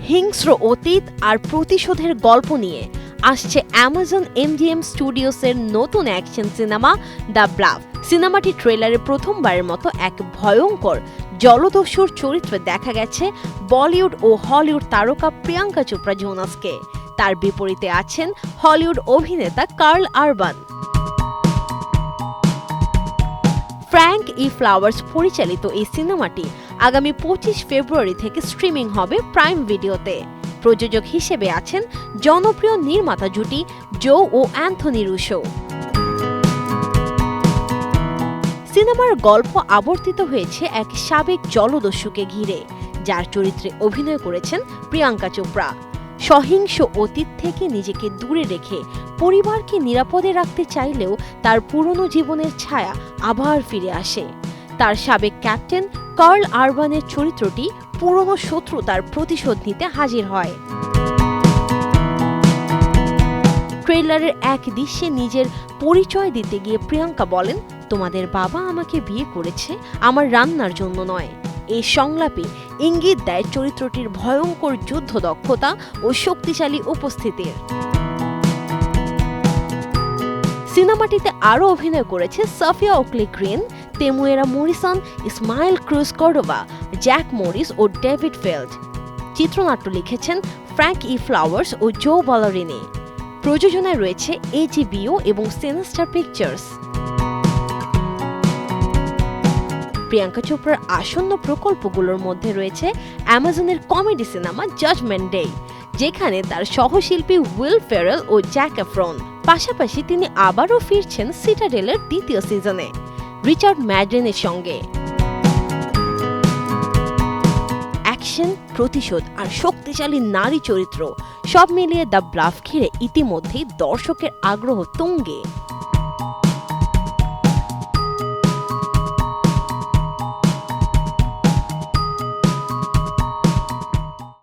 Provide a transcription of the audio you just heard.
হিংস্র অতীত আর প্রতিশোধের গল্প নিয়ে আসছে অ্যামাজন এমজিএম স্টুডিওসের নতুন অ্যাকশন সিনেমা দ্য ব্লাফ। সিনেমাটি ট্রেলারে প্রথমবারের মতো এক ভয়ঙ্কর জলদস্যুর চরিত্রে দেখা গেছে বলিউড ও হলিউড তারকা প্রিয়াঙ্কা চোপড়া জোনাসকে। তার বিপরীতে আছেন হলিউড অভিনেতা কার্ল আরবান। ফ্র্যাঙ্ক ই ফ্লাওয়ার্স পরিচালিত এই সিনেমাটি আগামী 25 ফেব্রুয়ারি থেকে স্ট্রিমিং হবে প্রাইম ভিডিওতে। প্রযোজক হিসেবে আছেন জনপ্রিয় নির্মাতা জুটি জো ও অ্যান্থনি রুশো। সিনেমার গল্প আবর্তিত হয়েছে এক সাবেক জলদস্যুকে ঘিরে, যার চরিত্রে অভিনয় করেছেন প্রিয়াঙ্কা চোপড়া। সহিংস অতীত থেকে নিজেকে দূরে রেখে পরিবারকে নিরাপদে রাখতে চাইলেও তার পুরনো জীবনের ছায়া আবার ফিরে আসে। তার সাবেক ক্যাপ্টেন কার্ল আরবানের চরিত্রটি পুরনো শত্রুতার প্রতিশোধ নিতে হাজির হয়। ট্রেলারের এক দৃশ্যে নিজের পরিচয় দিতে গিয়ে প্রিয়াঙ্কা বলেন, তোমাদের বাবা আমাকে বিয়ে করেছে আমার রান্নার জন্য নয়। এই সংলাপে ইঙ্গিত দেয় চরিত্রটির ভয়ঙ্কর যুদ্ধ দক্ষতা ও শক্তিশালী উপস্থিতির। সিনেমাটিতে আরও অভিনয় করেছে Sofia Oakley Green, Temuera Morrison, Ismael Cruz Cordova, Jack Morris ও ডেভিড ফেল্ড। চিত্রনাট্য লিখেছেন ফ্র্যাঙ্ক ই ফ্লাওয়ার্স ও জো বলারিনি। প্রযোজনায় রয়েছে এইচবিও এবং সিনেস্টার পিকচার্স। প্রিয়াঙ্কা চোপড়ার আসন্ন প্রকল্পগুলোর মধ্যে রয়েছে অ্যামাজনের কমেডি সিনেমা জাজমেন্ট ডে, যেখানে তার সহশিল্পী উইল ফেরেল ও জ্যাক এফরন। পাশাপাশি তিনি আবারও ফিরছেন সিটাডেলের দ্বিতীয় সিজনে রিচার্ড ম্যাডেনের সঙ্গে। অ্যাকশন, প্রতিশোধ আর শক্তিশালী নারী চরিত্র সব মিলিয়ে দ্য ব্লাফ ঘিরে ইতিমধ্যেই দর্শকের আগ্রহ তুঙ্গে।